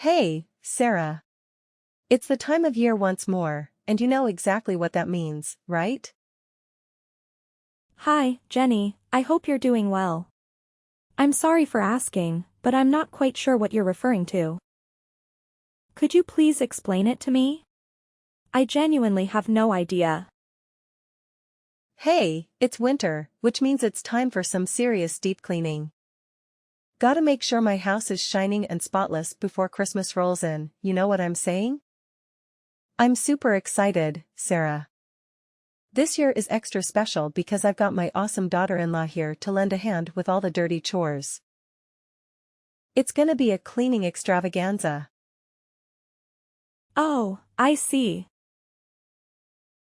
Hey, Sarah. It's the time of year once more, and you know exactly what that means, right? Hi, Jenny, I hope you're doing well. I'm sorry for asking, but I'm not quite sure what you're referring to. Could you please explain it to me? I genuinely have no idea. Hey, it's winter, which means it's time for some serious deep cleaning. Gotta make sure my house is shining and spotless before Christmas rolls in, you know what I'm saying? I'm super excited, Sarah. This year is extra special because I've got my awesome daughter-in-law here to lend a hand with all the dirty chores. It's gonna be a cleaning extravaganza. Oh, I see.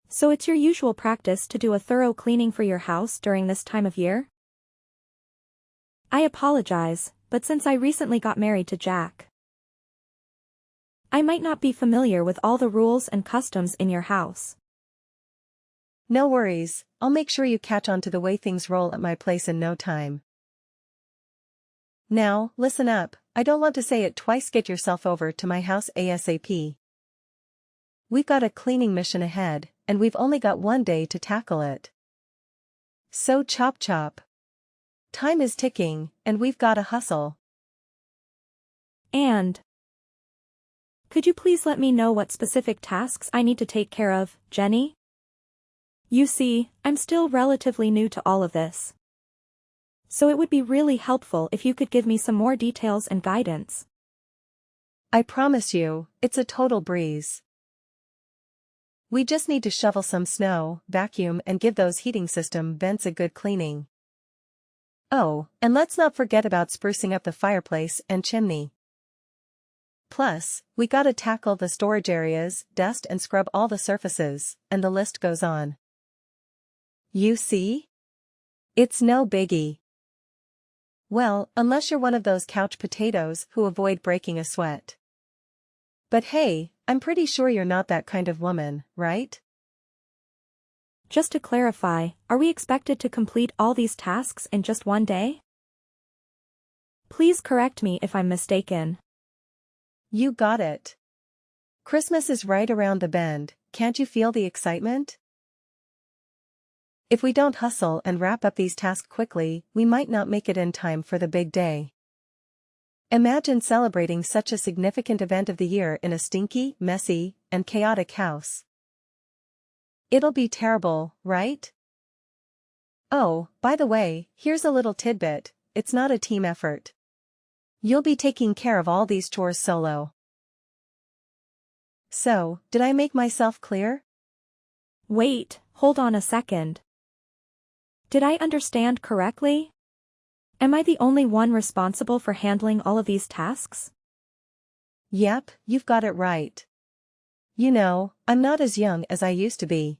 So it's your usual practice to do a thorough cleaning for your house during this time of year? I apologize, but since I recently got married to Jack, I might not be familiar with all the rules and customs in your house. No worries, I'll make sure you catch on to the way things roll at my place in no time. Now, listen up, I don't want to say it twice. Get yourself over to my house ASAP. We've got a cleaning mission ahead, and we've only got one day to tackle it. So chop chop. Time is ticking, and we've gotta hustle. And could you please let me know what specific tasks I need to take care of, Jenny? You see, I'm still relatively new to all of this. So it would be really helpful if you could give me some more details and guidance. I promise you, it's a total breeze. We just need to shovel some snow, vacuum, and give those heating system vents a good cleaning. Oh, and let's not forget about sprucing up the fireplace and chimney. Plus, we gotta tackle the storage areas, dust and scrub all the surfaces, and the list goes on. You see? It's no biggie. Well, unless you're one of those couch potatoes who avoid breaking a sweat. But hey, I'm pretty sure you're not that kind of woman, right? Just to clarify, are we expected to complete all these tasks in just one day? Please correct me if I'm mistaken. You got it. Christmas is right around the bend, can't you feel the excitement? If we don't hustle and wrap up these tasks quickly, we might not make it in time for the big day. Imagine celebrating such a significant event of the year in a stinky, messy, and chaotic house. It'll be terrible, right? Oh, by the way, here's a little tidbit, it's not a team effort. You'll be taking care of all these chores solo. So, did I make myself clear? Wait, hold on a second. Did I understand correctly? Am I the only one responsible for handling all of these tasks? Yep, you've got it right. You know, I'm not as young as I used to be.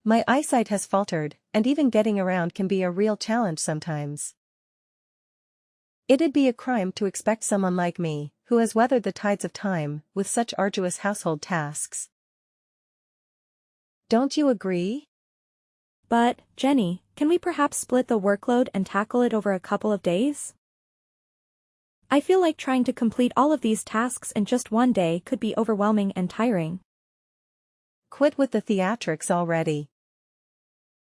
My eyesight has faltered, and even getting around can be a real challenge sometimes. It'd be a crime to expect someone like me, who has weathered the tides of time, with such arduous household tasks. Don't you agree? But, Jenny, can we perhaps split the workload and tackle it over a couple of days? I feel like trying to complete all of these tasks in just one day could be overwhelming and tiring. Quit with the theatrics already.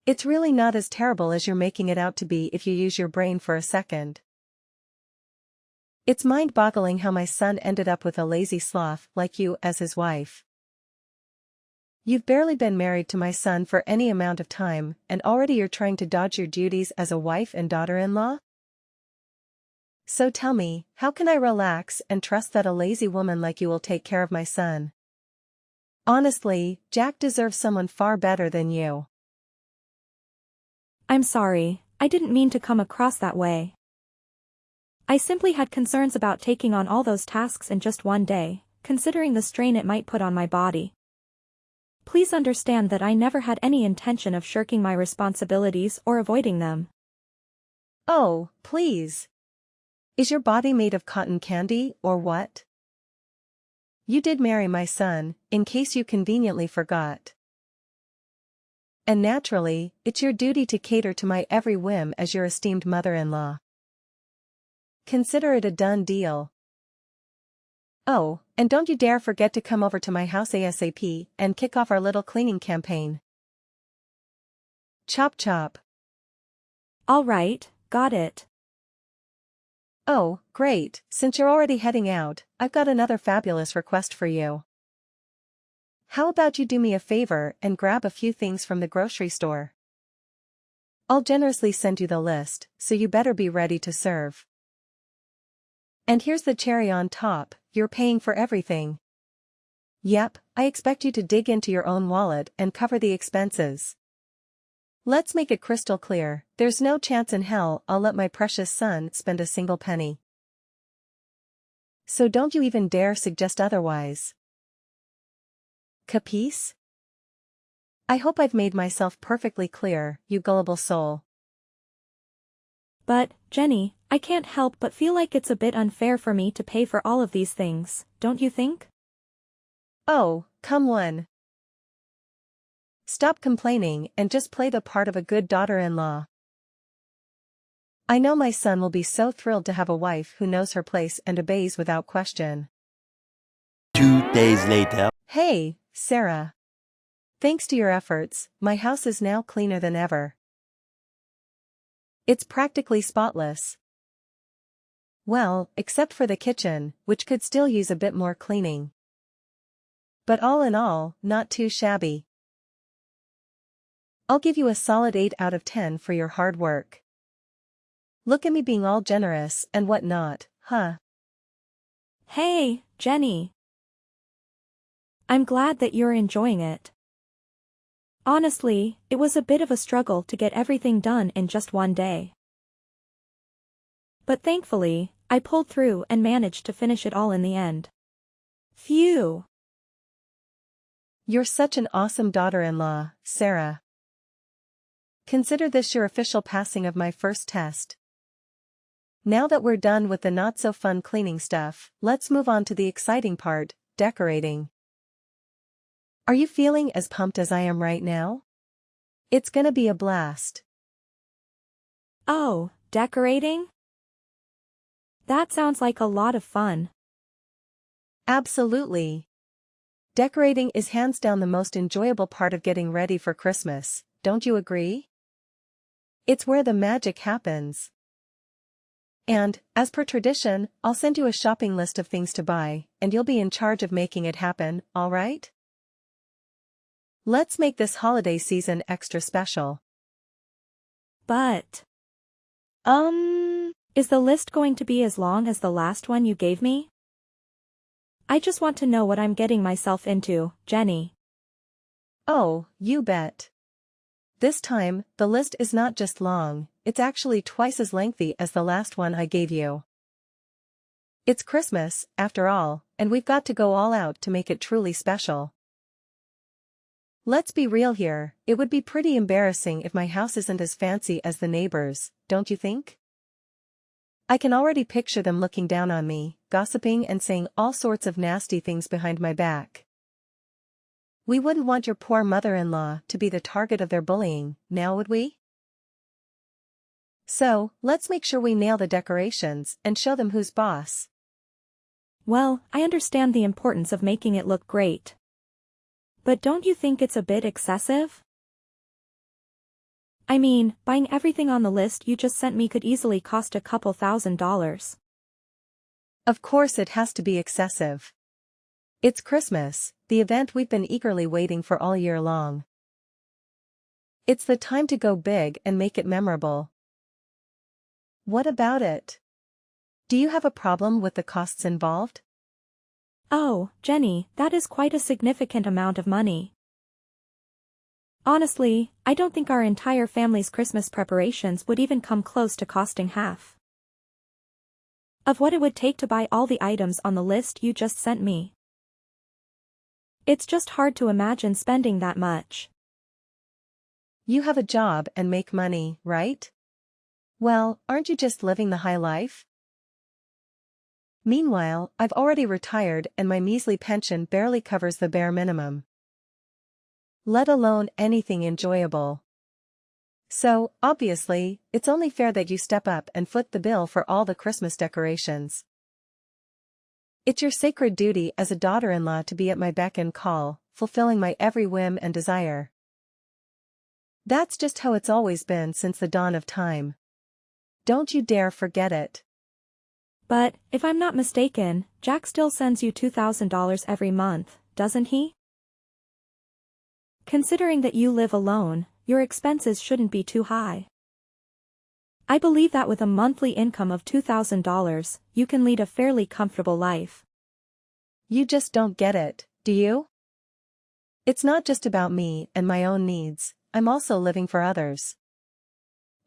It's really not as terrible as you're making it out to be if you use your brain for a second. It's mind-boggling how my son ended up with a lazy sloth like you as his wife. You've barely been married to my son for any amount of time, and already you're trying to dodge your duties as a wife and daughter-in-law? So tell me, how can I relax and trust that a lazy woman like you will take care of my son? Honestly, Jack deserves someone far better than you. I'm sorry, I didn't mean to come across that way. I simply had concerns about taking on all those tasks in just one day, considering the strain it might put on my body. Please understand that I never had any intention of shirking my responsibilities or avoiding them. Oh, please. Is your body made of cotton candy, or what? You did marry my son, in case you conveniently forgot. And naturally, it's your duty to cater to my every whim as your esteemed mother-in-law. Consider it a done deal. Oh, and don't you dare forget to come over to my house ASAP and kick off our little cleaning campaign. Chop chop. All right, got it. Oh, great, since you're already heading out, I've got another fabulous request for you. How about you do me a favor and grab a few things from the grocery store? I'll generously send you the list, so you better be ready to serve. And here's the cherry on top, you're paying for everything. Yep, I expect you to dig into your own wallet and cover the expenses. Let's make it crystal clear, there's no chance in hell I'll let my precious son spend a single penny. So don't you even dare suggest otherwise. Capice? I hope I've made myself perfectly clear, you gullible soul. But, Jenny, I can't help but feel like it's a bit unfair for me to pay for all of these things, don't you think? Oh, come on. Stop complaining and just play the part of a good daughter-in-law. I know my son will be so thrilled to have a wife who knows her place and obeys without question. 2 days later. Hey, Sarah. Thanks to your efforts, my house is now cleaner than ever. It's practically spotless. Well, except for the kitchen, which could still use a bit more cleaning. But all in all, not too shabby. I'll give you a solid 8 out of 10 for your hard work. Look at me being all generous and whatnot, huh? Hey, Jenny. I'm glad that you're enjoying it. Honestly, it was a bit of a struggle to get everything done in just one day. But thankfully, I pulled through and managed to finish it all in the end. Phew. You're such an awesome daughter-in-law, Sarah. Consider this your official passing of my first test. Now that we're done with the not-so-fun cleaning stuff, let's move on to the exciting part, decorating. Are you feeling as pumped as I am right now? It's gonna be a blast. Oh, decorating? That sounds like a lot of fun. Absolutely. Decorating is hands down the most enjoyable part of getting ready for Christmas, don't you agree? It's where the magic happens. And, as per tradition, I'll send you a shopping list of things to buy, and you'll be in charge of making it happen, alright? Let's make this holiday season extra special. But, is the list going to be as long as the last one you gave me? I just want to know what I'm getting myself into, Jenny. Oh, you bet. This time, the list is not just long, it's actually twice as lengthy as the last one I gave you. It's Christmas, after all, and we've got to go all out to make it truly special. Let's be real here, it would be pretty embarrassing if my house isn't as fancy as the neighbors, don't you think? I can already picture them looking down on me, gossiping and saying all sorts of nasty things behind my back. We wouldn't want your poor mother-in-law to be the target of their bullying, now would we? So, let's make sure we nail the decorations and show them who's boss. Well, I understand the importance of making it look great. But don't you think it's a bit excessive? I mean, buying everything on the list you just sent me could easily cost a couple $1,000s. Of course it has to be excessive. It's Christmas, the event we've been eagerly waiting for all year long. It's the time to go big and make it memorable. What about it? Do you have a problem with the costs involved? Oh, Jenny, that is quite a significant amount of money. Honestly, I don't think our entire family's Christmas preparations would even come close to costing half of what it would take to buy all the items on the list you just sent me. It's just hard to imagine spending that much. You have a job and make money, right? Well, aren't you just living the high life? Meanwhile, I've already retired and my measly pension barely covers the bare minimum. Let alone anything enjoyable. So, obviously, it's only fair that you step up and foot the bill for all the Christmas decorations. It's your sacred duty as a daughter-in-law to be at my beck and call, fulfilling my every whim and desire. That's just how it's always been since the dawn of time. Don't you dare forget it. But, if I'm not mistaken, Jack still sends you $2,000 every month, doesn't he? Considering that you live alone, your expenses shouldn't be too high. I believe that with a monthly income of $2,000, you can lead a fairly comfortable life. You just don't get it, do you? It's not just about me and my own needs, I'm also living for others.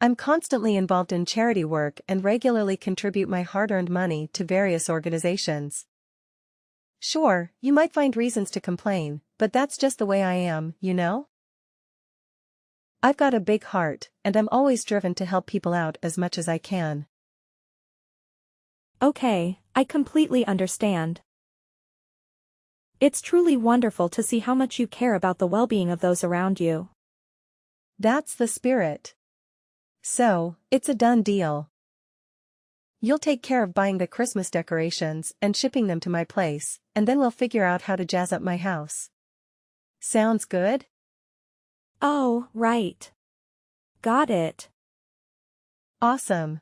I'm constantly involved in charity work and regularly contribute my hard-earned money to various organizations. Sure, you might find reasons to complain, but that's just the way I am, you know? I've got a big heart, and I'm always driven to help people out as much as I can. Okay, I completely understand. It's truly wonderful to see how much you care about the well-being of those around you. That's the spirit. So, it's a done deal. You'll take care of buying the Christmas decorations and shipping them to my place, and then we'll figure out how to jazz up my house. Sounds good? Oh, right. Got it. Awesome.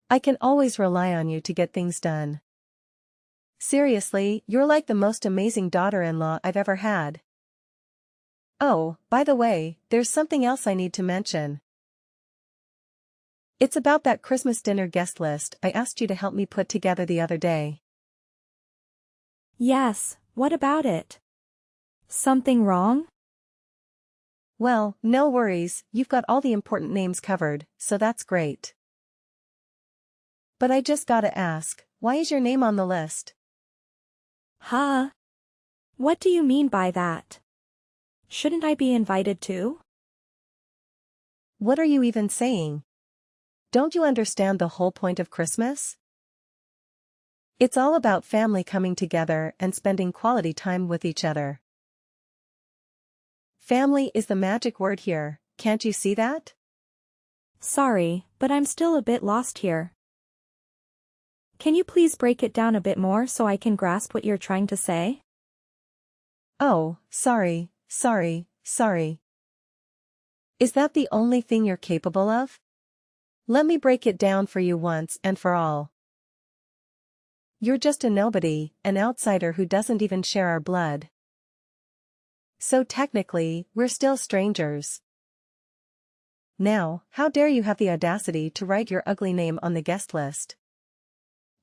I can always rely on you to get things done. Seriously, you're like the most amazing daughter-in-law I've ever had. Oh, by the way, there's something else I need to mention. It's about that Christmas dinner guest list I asked you to help me put together the other day. Yes, what about it? Something wrong? Well, no worries, you've got all the important names covered, so that's great. But I just gotta ask, why is your name on the list? Huh? What do you mean by that? Shouldn't I be invited too? What are you even saying? Don't you understand the whole point of Christmas? It's all about family coming together and spending quality time with each other. Family is the magic word here, can't you see that? Sorry, but I'm still a bit lost here. Can you please break it down a bit more so I can grasp what you're trying to say? Oh, sorry. Is that the only thing you're capable of? Let me break it down for you once and for all. You're just a nobody, an outsider who doesn't even share our blood. So technically, we're still strangers. Now, how dare you have the audacity to write your ugly name on the guest list?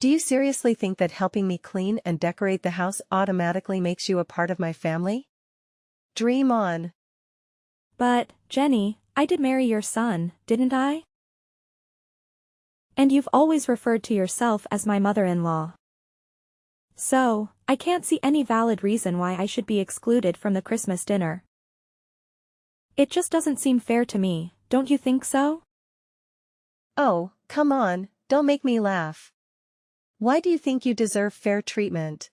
Do you seriously think that helping me clean and decorate the house automatically makes you a part of my family? Dream on. But, Jenny, I did marry your son, didn't I? And you've always referred to yourself as my mother-in-law. So, I can't see any valid reason why I should be excluded from the Christmas dinner. It just doesn't seem fair to me, don't you think so? Oh, come on, don't make me laugh. Why do you think you deserve fair treatment?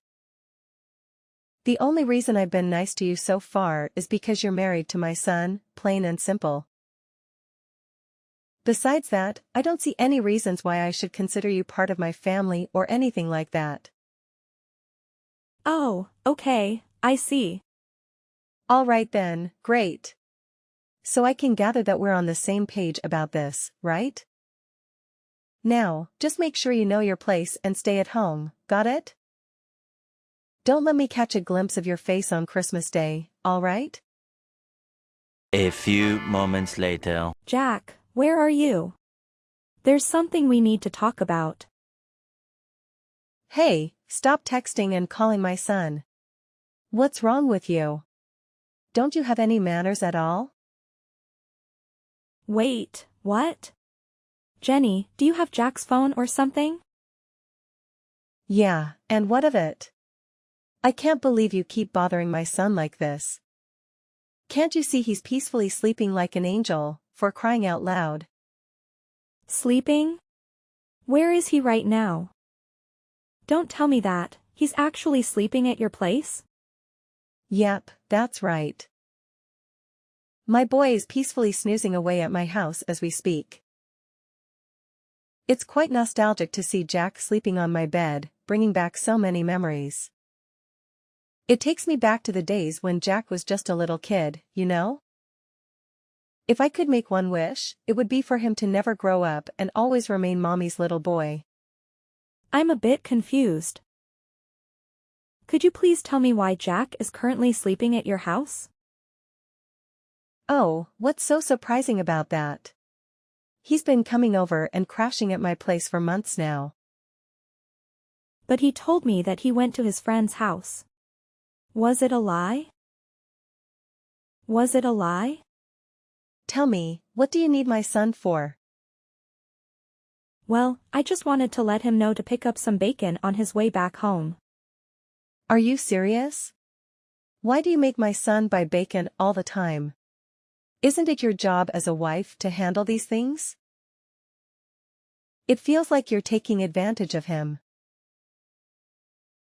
The only reason I've been nice to you so far is because you're married to my son, plain and simple. Besides that, I don't see any reasons why I should consider you part of my family or anything like that. Oh, okay, I see. All right then, great. So I can gather that we're on the same page about this, right? Now, just make sure you know your place and stay at home, got it? Don't let me catch a glimpse of your face on Christmas Day, all right? A few moments later. Jack, where are you? There's something we need to talk about. Hey, stop texting and calling my son. What's wrong with you? Don't you have any manners at all? Wait, what? Jenny, do you have Jack's phone or something? Yeah, and what of it? I can't believe you keep bothering my son like this. Can't you see he's peacefully sleeping like an angel, for crying out loud? Sleeping? Where is he right now? Don't tell me that, he's actually sleeping at your place? Yep, that's right. My boy is peacefully snoozing away at my house as we speak. It's quite nostalgic to see Jack sleeping on my bed, bringing back so many memories. It takes me back to the days when Jack was just a little kid, you know? If I could make one wish, it would be for him to never grow up and always remain Mommy's little boy. I'm a bit confused. Could you please tell me why Jack is currently sleeping at your house? Oh, what's so surprising about that? He's been coming over and crashing at my place for months now. But he told me that he went to his friend's house. Was it a lie? Was it a lie? Tell me, what do you need my son for? Well, I just wanted to let him know to pick up some bacon on his way back home. Are you serious? Why do you make my son buy bacon all the time? Isn't it your job as a wife to handle these things? It feels like you're taking advantage of him.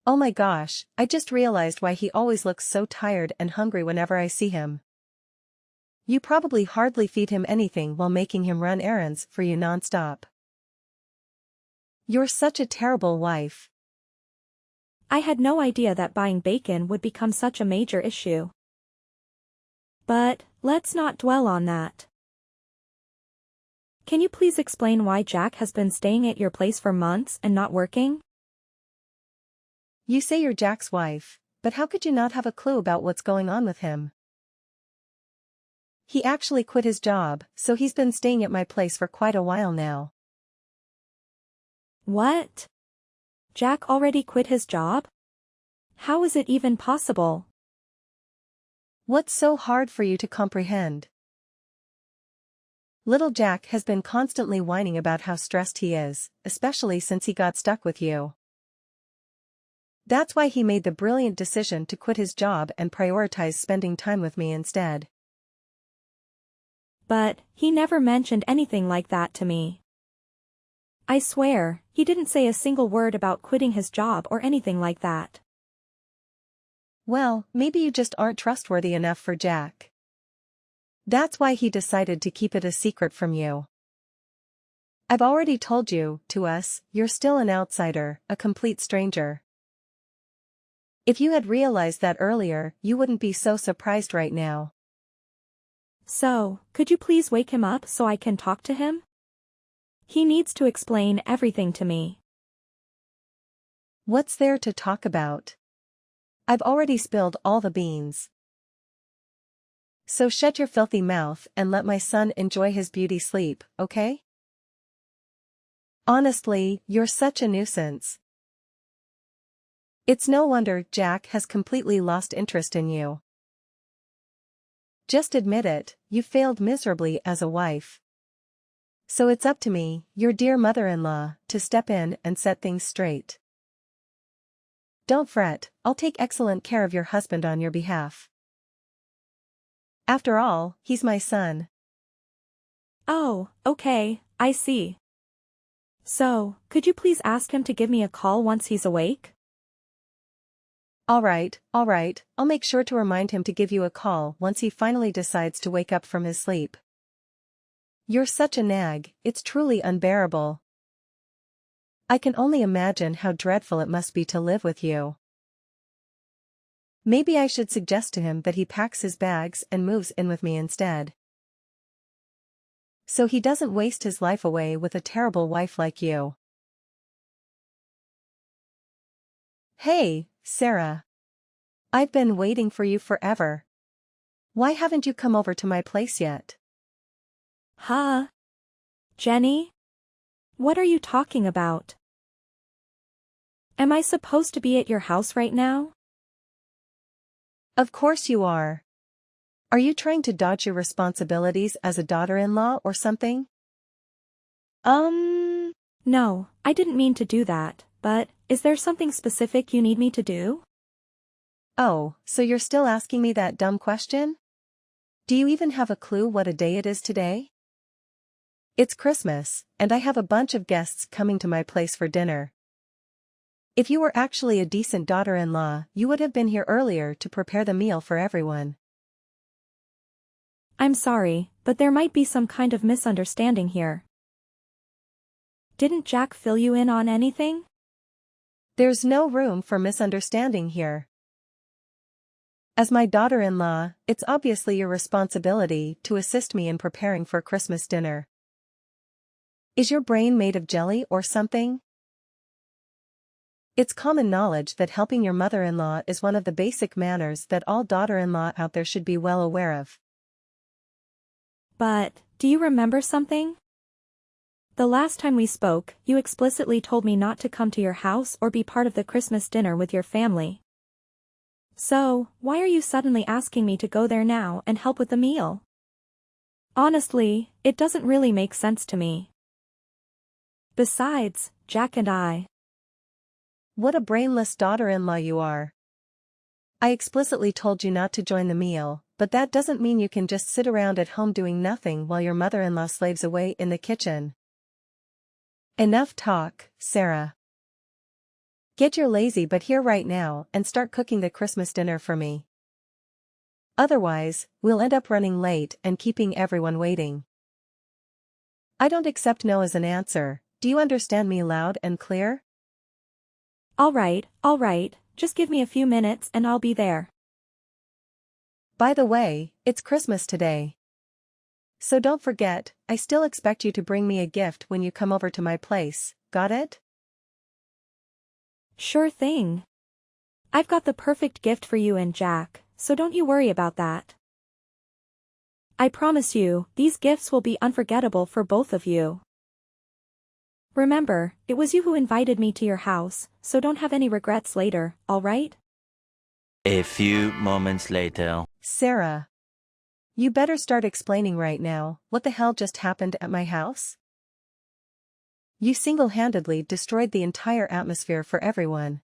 Oh my gosh, I just realized why he always looks so tired and hungry whenever I see him. You probably hardly feed him anything while making him run errands for you nonstop. You're such a terrible wife. I had no idea that buying bacon would become such a major issue. But, let's not dwell on that. Can you please explain why Jack has been staying at your place for months and not working? You say you're Jack's wife, but how could you not have a clue about what's going on with him? He actually quit his job, so he's been staying at my place for quite a while now. What? Jack already quit his job? How is it even possible? What's so hard for you to comprehend? Little Jack has been constantly whining about how stressed he is, especially since he got stuck with you. That's why he made the brilliant decision to quit his job and prioritize spending time with me instead. But, he never mentioned anything like that to me. I swear, he didn't say a single word about quitting his job or anything like that. Well, maybe you just aren't trustworthy enough for Jack. That's why he decided to keep it a secret from you. I've already told you, to us, you're still an outsider, a complete stranger. If you had realized that earlier, you wouldn't be so surprised right now. So, could you please wake him up so I can talk to him? He needs to explain everything to me. What's there to talk about? I've already spilled all the beans. So shut your filthy mouth and let my son enjoy his beauty sleep, okay? Honestly, you're such a nuisance. It's no wonder Jack has completely lost interest in you. Just admit it, you failed miserably as a wife. So it's up to me, your dear mother-in-law, to step in and set things straight. Don't fret, I'll take excellent care of your husband on your behalf. After all, he's my son. Oh, okay, I see. So, could you please ask him to give me a call once he's awake? All right, I'll make sure to remind him to give you a call once he finally decides to wake up from his sleep. You're such a nag, it's truly unbearable. I can only imagine how dreadful it must be to live with you. Maybe I should suggest to him that he packs his bags and moves in with me instead. So he doesn't waste his life away with a terrible wife like you. Hey, Sarah. I've been waiting for you forever. Why haven't you come over to my place yet? Huh? Jenny? What are you talking about? Am I supposed to be at your house right now? Of course you are. Are you trying to dodge your responsibilities as a daughter-in-law or something? No, I didn't mean to do that, but, is there something specific you need me to do? Oh, so you're still asking me that dumb question? Do you even have a clue what a day it is today? It's Christmas, and I have a bunch of guests coming to my place for dinner. If you were actually a decent daughter-in-law, you would have been here earlier to prepare the meal for everyone. I'm sorry, but there might be some kind of misunderstanding here. Didn't Jack fill you in on anything? There's no room for misunderstanding here. As my daughter-in-law, it's obviously your responsibility to assist me in preparing for Christmas dinner. Is your brain made of jelly or something? It's common knowledge that helping your mother-in-law is one of the basic manners that all daughter-in-law out there should be well aware of. But, do you remember something? The last time we spoke, you explicitly told me not to come to your house or be part of the Christmas dinner with your family. So, why are you suddenly asking me to go there now and help with the meal? Honestly, it doesn't really make sense to me. Besides, Jack and I. What a brainless daughter-in-law you are. I explicitly told you not to join the meal, but that doesn't mean you can just sit around at home doing nothing while your mother-in-law slaves away in the kitchen. Enough talk, Sarah. Get your lazy butt here right now and start cooking the Christmas dinner for me. Otherwise, we'll end up running late and keeping everyone waiting. I don't accept no as an answer. Do you understand me loud and clear? All right, just give me a few minutes and I'll be there. By the way, it's Christmas today. So don't forget, I still expect you to bring me a gift when you come over to my place, got it? Sure thing. I've got the perfect gift for you and Jack, so don't you worry about that. I promise you, these gifts will be unforgettable for both of you. Remember, it was you who invited me to your house, so don't have any regrets later, all right? A few moments later. Sarah. You better start explaining right now, what the hell just happened at my house? You single-handedly destroyed the entire atmosphere for everyone.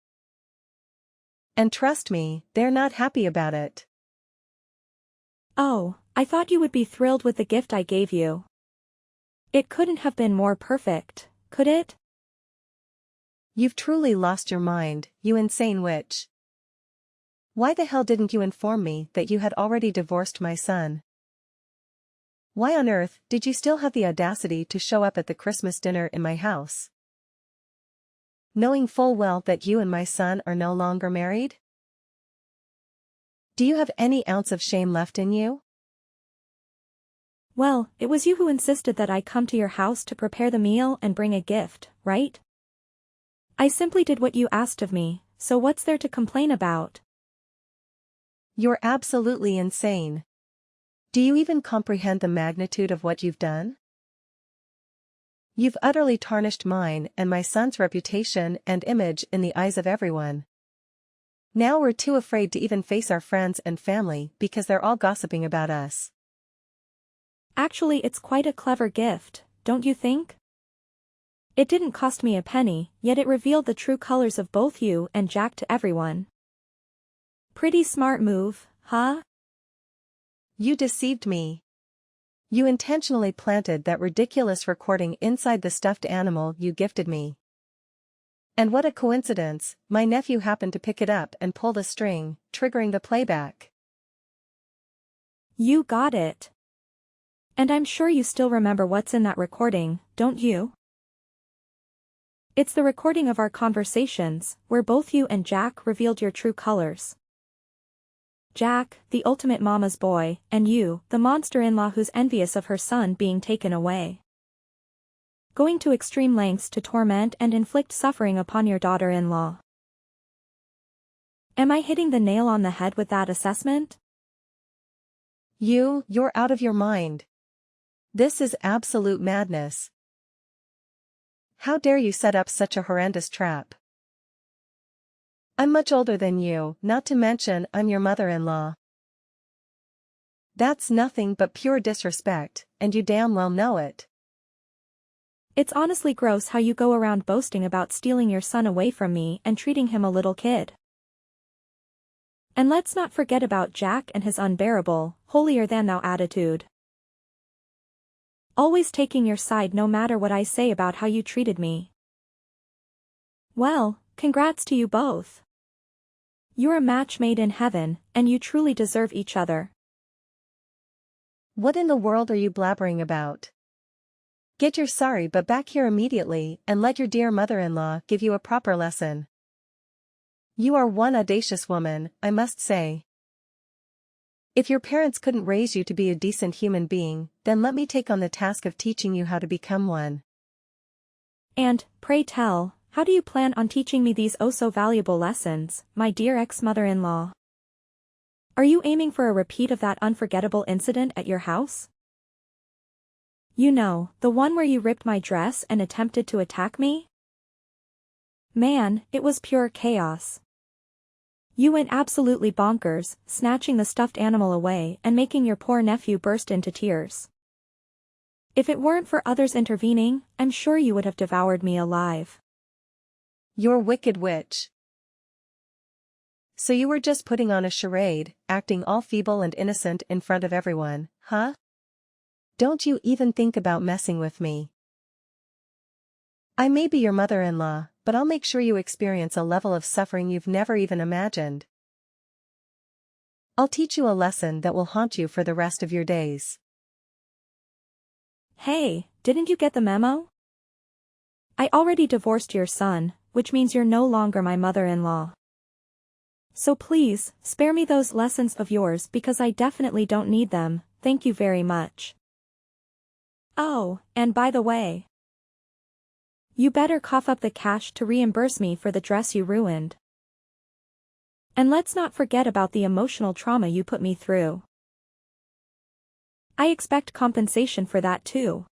And trust me, they're not happy about it. Oh, I thought you would be thrilled with the gift I gave you. It couldn't have been more perfect, could it? You've truly lost your mind, you insane witch. Why the hell didn't you inform me that you had already divorced my son? Why on earth did you still have the audacity to show up at the Christmas dinner in my house? Knowing full well that you and my son are no longer married? Do you have any ounce of shame left in you? Well, it was you who insisted that I come to your house to prepare the meal and bring a gift, right? I simply did what you asked of me, so what's there to complain about? You're absolutely insane. Do you even comprehend the magnitude of what you've done? You've utterly tarnished mine and my son's reputation and image in the eyes of everyone. Now we're too afraid to even face our friends and family because they're all gossiping about us. Actually, it's quite a clever gift, don't you think? It didn't cost me a penny, yet it revealed the true colors of both you and Jack to everyone. Pretty smart move, huh? You deceived me. You intentionally planted that ridiculous recording inside the stuffed animal you gifted me. And what a coincidence, my nephew happened to pick it up and pull the string, triggering the playback. You got it. And I'm sure you still remember what's in that recording, don't you? It's the recording of our conversations, where both you and Jack revealed your true colors. Jack, the ultimate mama's boy, and you, the monster-in-law who's envious of her son being taken away. Going to extreme lengths to torment and inflict suffering upon your daughter-in-law. Am I hitting the nail on the head with that assessment? You're out of your mind. This is absolute madness. How dare you set up such a horrendous trap? I'm much older than you, not to mention I'm your mother-in-law. That's nothing but pure disrespect, and you damn well know it. It's honestly gross how you go around boasting about stealing your son away from me and treating him a little kid. And let's not forget about Jack and his unbearable, holier-than-thou attitude. Always taking your side no matter what I say about how you treated me. Well, congrats to you both. You're a match made in heaven, and you truly deserve each other. What in the world are you blabbering about? Get your sorry butt back here immediately and let your dear mother-in-law give you a proper lesson. You are one audacious woman, I must say. If your parents couldn't raise you to be a decent human being, then let me take on the task of teaching you how to become one. And, pray tell, how do you plan on teaching me these oh-so-valuable lessons, my dear ex-mother-in-law? Are you aiming for a repeat of that unforgettable incident at your house? You know, the one where you ripped my dress and attempted to attack me? Man, it was pure chaos. You went absolutely bonkers, snatching the stuffed animal away and making your poor nephew burst into tears. If it weren't for others intervening, I'm sure you would have devoured me alive. You're wicked witch. So you were just putting on a charade, acting all feeble and innocent in front of everyone, huh? Don't you even think about messing with me. I may be your mother-in-law, but I'll make sure you experience a level of suffering you've never even imagined. I'll teach you a lesson that will haunt you for the rest of your days. Hey, didn't you get the memo? I already divorced your son, which means you're no longer my mother-in-law. So please, spare me those lessons of yours because I definitely don't need them, thank you very much. Oh, and by the way, you better cough up the cash to reimburse me for the dress you ruined. And let's not forget about the emotional trauma you put me through. I expect compensation for that too.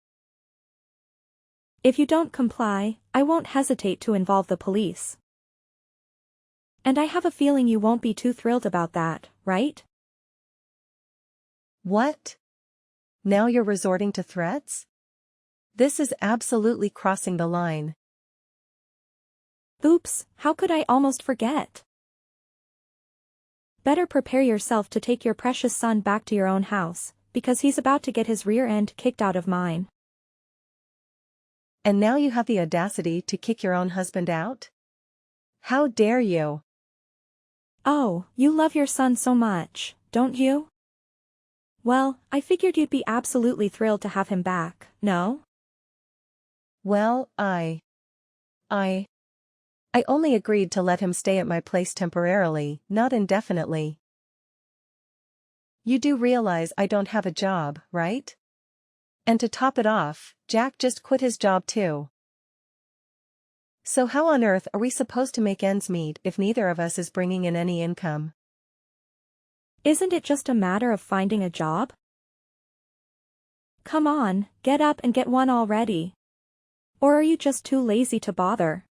If you don't comply, I won't hesitate to involve the police. And I have a feeling you won't be too thrilled about that, right? What? Now you're resorting to threats? This is absolutely crossing the line. Oops, how could I almost forget? Better prepare yourself to take your precious son back to your own house, because he's about to get his rear end kicked out of mine. And now you have the audacity to kick your own husband out? How dare you? Oh, you love your son so much, don't you? Well, I figured you'd be absolutely thrilled to have him back, no? Well, I only agreed to let him stay at my place temporarily, not indefinitely. You do realize I don't have a job, right? And to top it off, Jack just quit his job too. So how on earth are we supposed to make ends meet if neither of us is bringing in any income? Isn't it just a matter of finding a job? Come on, get up and get one already. Or are you just too lazy to bother?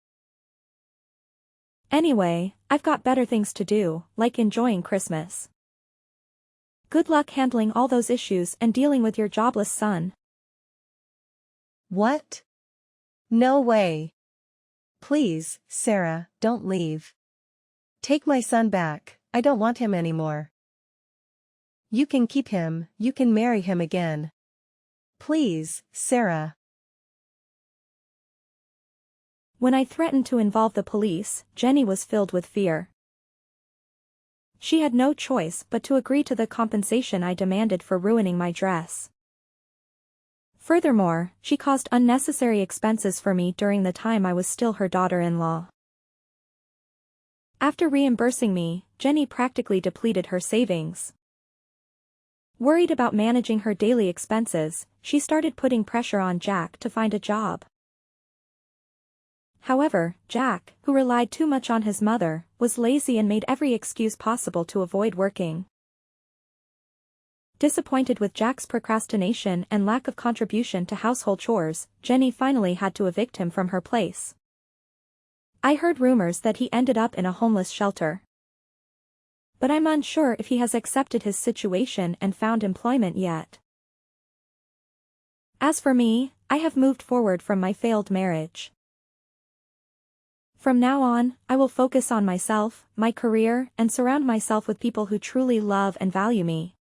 Anyway, I've got better things to do, like enjoying Christmas. Good luck handling all those issues and dealing with your jobless son. What? No way. Please, Sarah, don't leave. Take my son back, I don't want him anymore. You can keep him, you can marry him again. Please, Sarah. When I threatened to involve the police, Jenny was filled with fear. She had no choice but to agree to the compensation I demanded for ruining my dress. Furthermore, she caused unnecessary expenses for me during the time I was still her daughter-in-law. After reimbursing me, Jenny practically depleted her savings. Worried about managing her daily expenses, she started putting pressure on Jack to find a job. However, Jack, who relied too much on his mother, was lazy and made every excuse possible to avoid working. Disappointed with Jack's procrastination and lack of contribution to household chores, Jenny finally had to evict him from her place. I heard rumors that he ended up in a homeless shelter. But I'm unsure if he has accepted his situation and found employment yet. As for me, I have moved forward from my failed marriage. From now on, I will focus on myself, my career, and surround myself with people who truly love and value me.